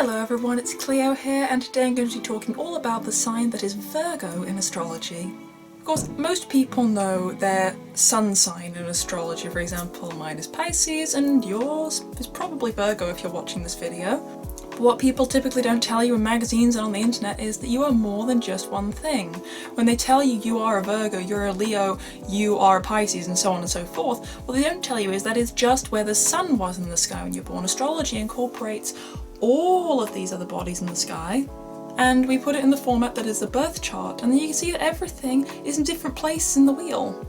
Hello everyone, it's Cleo here, and today I'm going to be talking all about the sign that is Virgo in astrology. Of course, most people know their sun sign in astrology. For example, mine is Pisces and yours is probably Virgo if you're watching this video. But what people typically don't tell you in magazines and on the internet is that you are more than just one thing. When they tell you you are a Virgo, you're a Leo, you are a Pisces, and so on and so forth, what they don't tell you is that it's just where the sun was in the sky when you're born. Astrology incorporates all of these other bodies in the sky, and we put it in the format that is the birth chart, and then you can see that everything is in different places in the wheel.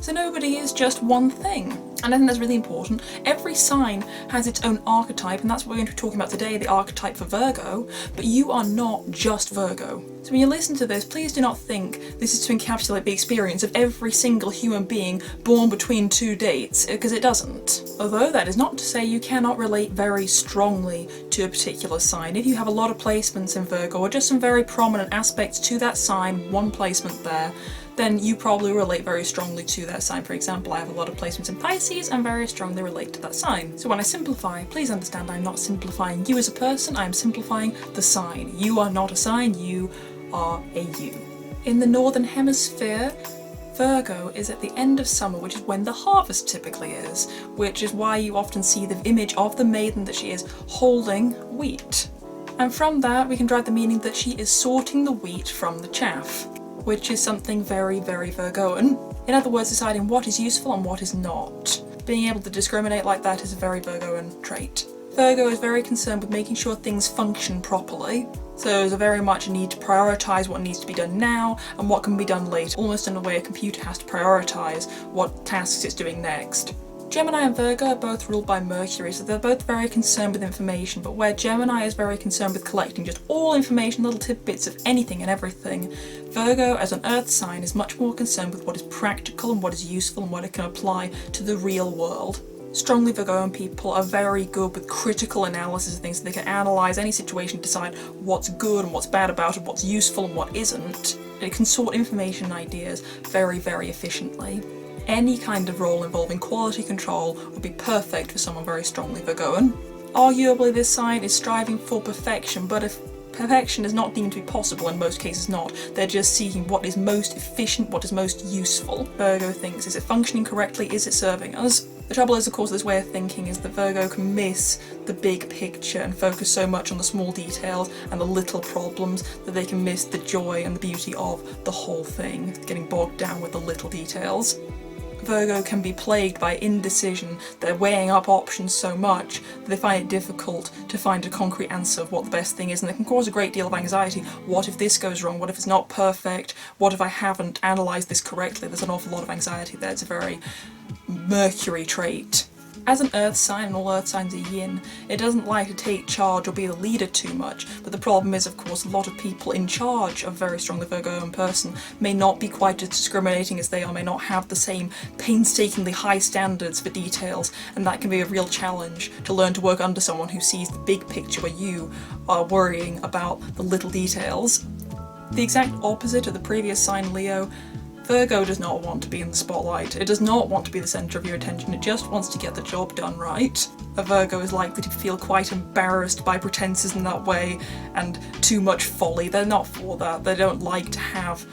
So nobody is just one thing. And I think that's really important. Every sign has its own archetype, and that's what we're going to be talking about today, the archetype for Virgo, but you are not just Virgo. So when you listen to this, please do not think this is to encapsulate the experience of every single human being born between two dates, because it doesn't. Although that is not to say you cannot relate very strongly to a particular sign. If you have a lot of placements in Virgo, or just some very prominent aspects to that sign, one placement there, then you probably relate very strongly to that sign. For example, I have a lot of placements in Pisces and very strongly relate to that sign. So when I simplify, please understand I'm not simplifying you as a person, I'm simplifying the sign. You are not a sign, you are a you. In the Northern Hemisphere, Virgo is at the end of summer, which is when the harvest typically is, which is why you often see the image of the maiden that she is holding wheat. And from that we can derive the meaning that she is sorting the wheat from the chaff, which is something very, very Virgoan. In other words, deciding what is useful and what is not. Being able to discriminate like that is a very Virgoan trait. Virgo is very concerned with making sure things function properly. So there's a very much a need to prioritise what needs to be done now and what can be done later, almost in a way a computer has to prioritise what tasks it's doing next. Gemini and Virgo are both ruled by Mercury, so they're both very concerned with information, but where Gemini is very concerned with collecting just all information, little tidbits of anything and everything, Virgo as an earth sign is much more concerned with what is practical and what is useful and what it can apply to the real world. Strongly Virgoan people are very good with critical analysis of things, so they can analyse any situation, decide what's good and what's bad about it, what's useful and what isn't. It can sort information and ideas very, very efficiently. Any kind of role involving quality control would be perfect for someone very strongly Virgoan. Arguably this sign is striving for perfection, but if perfection is not deemed to be possible, in most cases not, they're just seeking what is most efficient, what is most useful. Virgo thinks, is it functioning correctly, is it serving us? The trouble is, of course, this way of thinking is that Virgo can miss the big picture and focus so much on the small details and the little problems that they can miss the joy and the beauty of the whole thing, getting bogged down with the little details. Virgo can be plagued by indecision. They're weighing up options so much that they find it difficult to find a concrete answer of what the best thing is, and it can cause a great deal of anxiety. What if this goes wrong? What if it's not perfect? What if I haven't analysed this correctly? There's an awful lot of anxiety there. It's a very Mercury trait. As an earth sign, and all earth signs are yin, it doesn't like to take charge or be the leader too much, but the problem is, of course, a lot of people in charge of a very strongly Virgoan person may not be quite as discriminating as they are, may not have the same painstakingly high standards for details, and that can be a real challenge to learn to work under someone who sees the big picture where you are worrying about the little details. The exact opposite of the previous sign, Leo, Virgo does not want to be in the spotlight. It does not want to be the centre of your attention, it just wants to get the job done right. A Virgo is likely to feel quite embarrassed by pretences in that way and too much folly. They're not for that. They don't like to have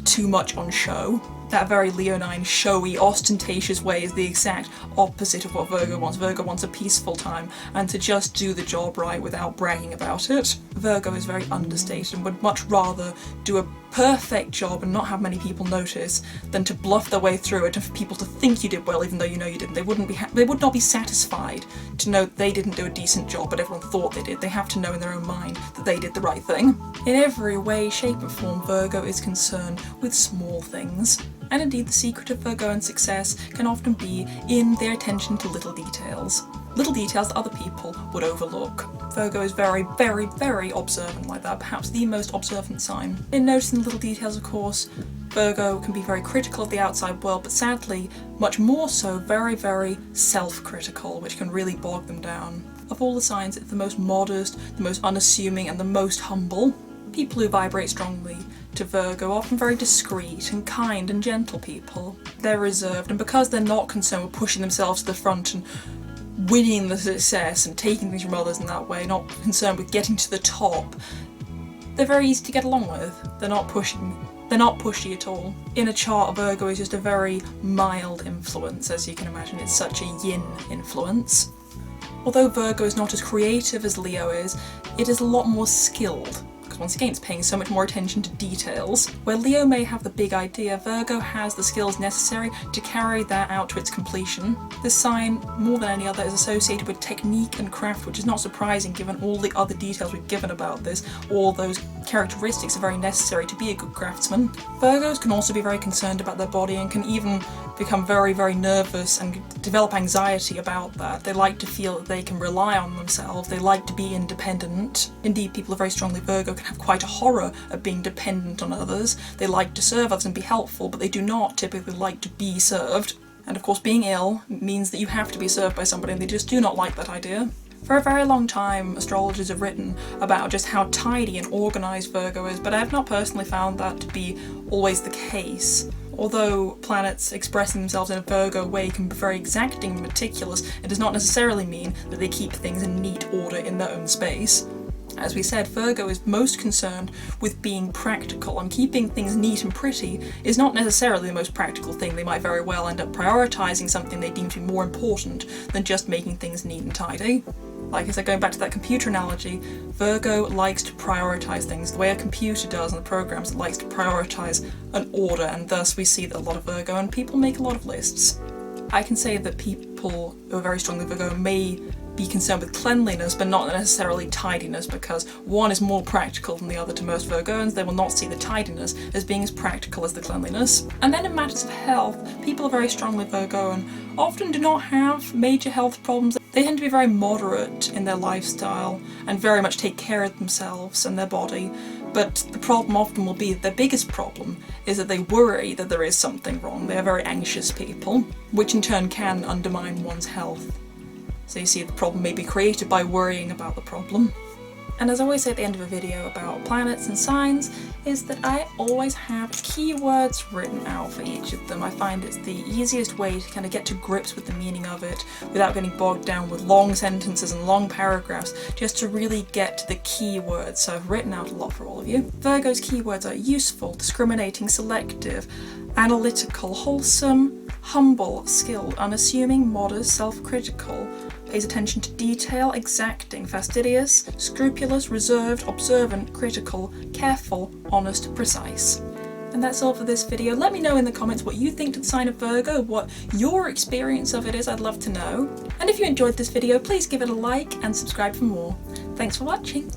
too much on show. That very leonine, showy, ostentatious way is the exact opposite of what Virgo wants. Virgo wants a peaceful time and to just do the job right without bragging about it. Virgo is very understated and would much rather do a perfect job and not have many people notice than to bluff their way through it and for people to think you did well even though you know you didn't. They would not be satisfied to know that they didn't do a decent job but everyone thought they did. They have to know in their own mind that they did the right thing. In every way, shape and form, Virgo is concerned with small things. And indeed, the secret of Virgoan success can often be in their attention to little details. Little details that other people would overlook. Virgo is very, very, very observant like that, perhaps the most observant sign. In noticing little details, of course, Virgo can be very critical of the outside world, but sadly, much more so, very, very self-critical, which can really bog them down. Of all the signs, it's the most modest, the most unassuming, and the most humble. People who vibrate strongly to Virgo are often very discreet and kind and gentle people. They're reserved, and because they're not concerned with pushing themselves to the front and winning the success and taking things from others in that way, not concerned with getting to the top. They're very easy to get along with. They're not pushy at all. In a chart, Virgo is just a very mild influence, as you can imagine. It's such a yin influence. Although Virgo is not as creative as Leo is, it is a lot more skilled. Because once again, it's paying so much more attention to details. Where Leo may have the big idea, Virgo has the skills necessary to carry that out to its completion. This sign, more than any other, is associated with technique and craft, which is not surprising given all the other details we've given about this. All those characteristics are very necessary to be a good craftsman. Virgos can also be very concerned about their body and can even become very, very nervous and develop anxiety about that. They like to feel that they can rely on themselves. They like to be independent. Indeed, people who are very strongly Virgo can have quite a horror of being dependent on others. They like to serve others and be helpful, but they do not typically like to be served. And of course, being ill means that you have to be served by somebody, and they just do not like that idea. For a very long time, astrologers have written about just how tidy and organised Virgo is, but I have not personally found that to be always the case. Although planets expressing themselves in a Virgo way can be very exacting and meticulous, it does not necessarily mean that they keep things in neat order in their own space. As we said, Virgo is most concerned with being practical, and keeping things neat and pretty is not necessarily the most practical thing. They might very well end up prioritising something they deem to be more important than just making things neat and tidy. Like I said, going back to that computer analogy, Virgo likes to prioritise things the way a computer does and the programs. It likes to prioritise an order, and thus we see that a lot of Virgo and people make a lot of lists. I can say that people who are very strongly Virgo may be concerned with cleanliness, but not necessarily tidiness, because one is more practical than the other to most Virgoans. They will not see the tidiness as being as practical as the cleanliness. And then in matters of health, people are very strongly Virgo and often do not have major health problems. They tend to be very moderate in their lifestyle and very much take care of themselves and their body. But the problem often will be that their biggest problem is that they worry that there is something wrong. They are very anxious people, which in turn can undermine one's health. So you see, the problem may be created by worrying about the problem. And as I always say at the end of a video about planets and signs, is that I always have keywords written out for each of them. I find it's the easiest way to kind of get to grips with the meaning of it without getting bogged down with long sentences and long paragraphs, just to really get to the keywords. So I've written out a lot for all of you. Virgo's keywords are useful, discriminating, selective, analytical, wholesome, humble, skilled, unassuming, modest, self-critical, pays attention to detail, exacting, fastidious, scrupulous, reserved, observant, critical, careful, honest, precise. And that's all for this video. Let me know in the comments what you think to the sign of Virgo, what your experience of it is. I'd love to know. And if you enjoyed this video, please give it a like and subscribe for more. Thanks for watching.